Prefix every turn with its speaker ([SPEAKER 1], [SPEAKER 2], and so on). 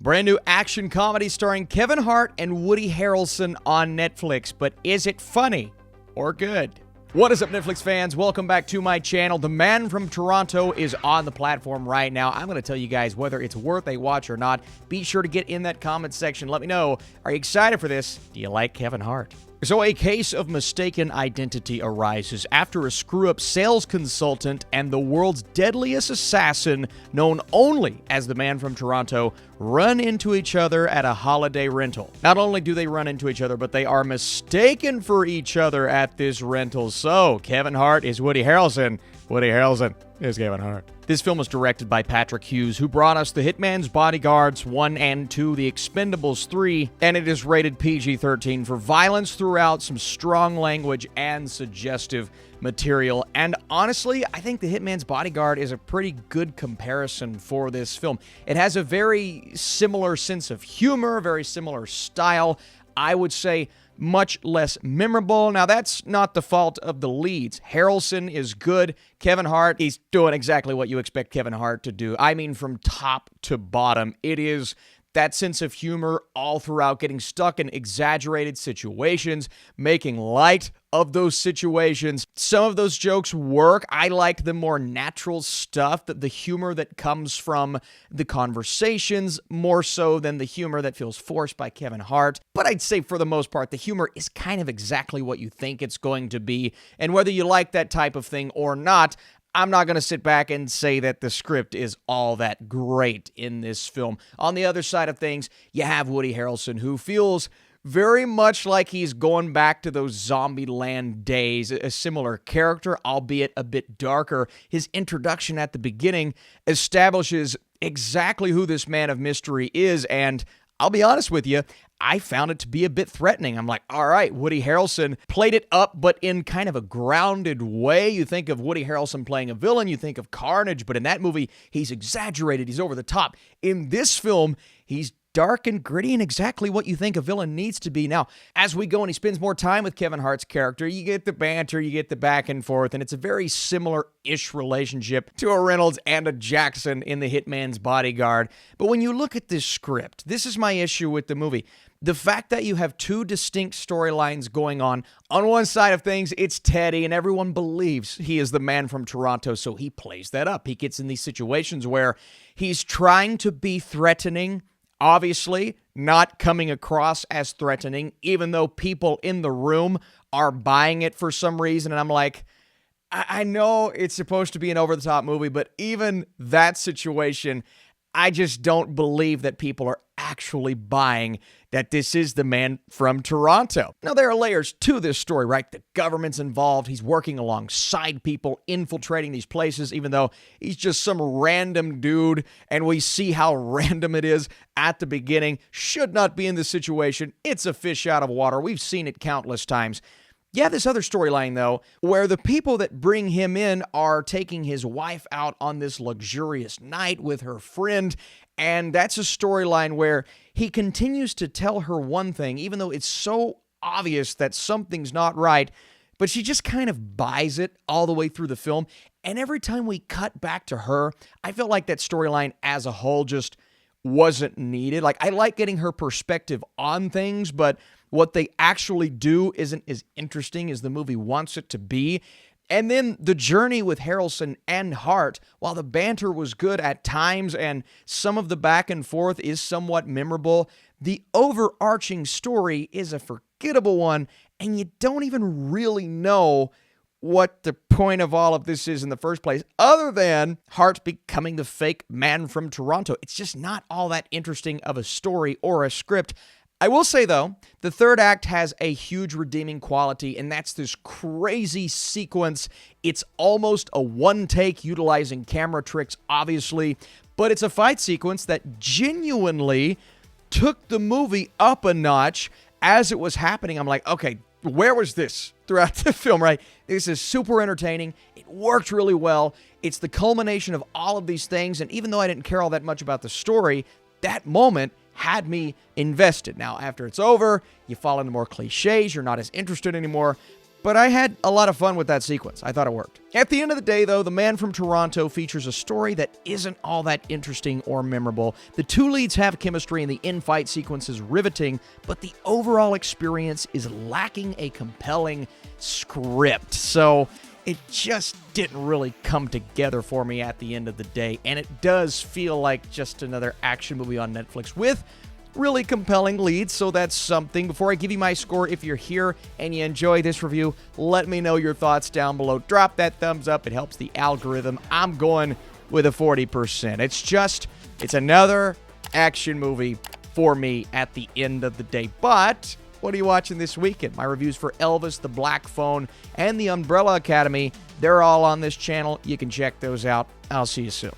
[SPEAKER 1] Brand new action comedy starring Kevin Hart and Woody Harrelson on Netflix. But is it funny or good? What is up, Netflix fans? Welcome back to my channel. The Man from Toronto is on the platform right now. I'm going to tell you guys whether it's worth a watch or not. Be sure to get in that comment section. Let me know. Are you excited for this? Do you like Kevin Hart? So a case of mistaken identity arises after a screw-up sales consultant and the world's deadliest assassin, known only as the Man from Toronto, run into each other at a holiday rental. Not only do they run into each other, but they are mistaken for each other at this rental. So Kevin Hart is Woody Harrelson. Woody Harrelson is Kevin Hart. This film was directed by Patrick Hughes, who brought us The Hitman's Bodyguards 1 and 2, The Expendables 3, and it is rated PG-13 for violence throughout, some strong language, and suggestive material. And honestly, I think The Hitman's Bodyguard is a pretty good comparison for this film. It has a very similar sense of humor, very similar style. I would say much less memorable. Now, that's not the fault of the leads. Harrelson is good. Kevin Hart, he's doing exactly what you expect Kevin Hart to do. I mean, from top to bottom, it is that sense of humor all throughout, getting stuck in exaggerated situations, making light of those situations. Some of those jokes work. I like the more natural stuff, the humor that comes from the conversations, more so than the humor that feels forced by Kevin Hart. But I'd say for the most part, the humor is kind of exactly what you think it's going to be. And whether you like that type of thing or not, I'm not going to sit back and say that the script is all that great in this film. On the other side of things, you have Woody Harrelson, who feels very much like he's going back to those Zombieland days, a similar character, albeit a bit darker. His introduction at the beginning establishes exactly who this man of mystery is, and I'll be honest with you, I found it to be a bit threatening. I'm like, all right, Woody Harrelson played it up, but in kind of a grounded way. You think of Woody Harrelson playing a villain, you think of Carnage, but in that movie, he's exaggerated, he's over the top. In this film, he's dark and gritty and exactly what you think a villain needs to be. Now, as we go and he spends more time with Kevin Hart's character, you get the banter, you get the back and forth, and it's a very similar-ish relationship to a Reynolds and a Jackson in The Hitman's Bodyguard. But when you look at this script, this is my issue with the movie. The fact that you have two distinct storylines going on one side of things, it's Teddy, and everyone believes he is the Man from Toronto, so he plays that up. He gets in these situations where he's trying to be threatening, obviously not coming across as threatening, even though people in the room are buying it for some reason. And I'm like, I know it's supposed to be an over-the-top movie, but even that situation, I just don't believe that people are actually buying that this is the Man from Toronto. Now, there are layers to this story, right? The government's involved. He's working alongside people, infiltrating these places, even though he's just some random dude, and we see how random it is at the beginning. Should not be in this situation. It's a fish out of water. We've seen it countless times. Yeah, this other storyline, though, where the people that bring him in are taking his wife out on this luxurious night with her friend, and that's a storyline where he continues to tell her one thing, even though it's so obvious that something's not right, but she just kind of buys it all the way through the film, and every time we cut back to her, I felt like that storyline as a whole just wasn't needed. Like, I like getting her perspective on things, but what they actually do isn't as interesting as the movie wants it to be. And then the journey with Harrelson and Hart, while the banter was good at times and some of the back and forth is somewhat memorable, the overarching story is a forgettable one, and you don't even really know what the point of all of this is in the first place, other than Hart becoming the fake Man from Toronto. It's just not all that interesting of a story or a script. I will say, though, the third act has a huge redeeming quality, and that's this crazy sequence. It's almost a one-take utilizing camera tricks, obviously, but it's a fight sequence that genuinely took the movie up a notch as it was happening. I'm like, okay, where was this throughout the film, right? This is super entertaining. It worked really well. It's the culmination of all of these things, and even though I didn't care all that much about the story, that moment had me invested. Now, after it's over, you fall into more cliches. You're not as interested anymore. But I had a lot of fun with that sequence. I thought it worked. At the end of the day, though, The Man from Toronto features a story that isn't all that interesting or memorable. The two leads have chemistry and the in-fight sequence is riveting, but the overall experience is lacking a compelling script. So it just didn't really come together for me at the end of the day, and it does feel like just another action movie on Netflix with really compelling leads, so that's something. Before I give you my score, if you're here and you enjoy this review, let me know your thoughts down below. Drop that thumbs up. It helps the algorithm. I'm going with a 40%. It's another action movie for me at the end of the day. But what are you watching this weekend? My reviews for Elvis, The Black Phone, and The Umbrella Academy, they're all on this channel. You can check those out. I'll see you soon.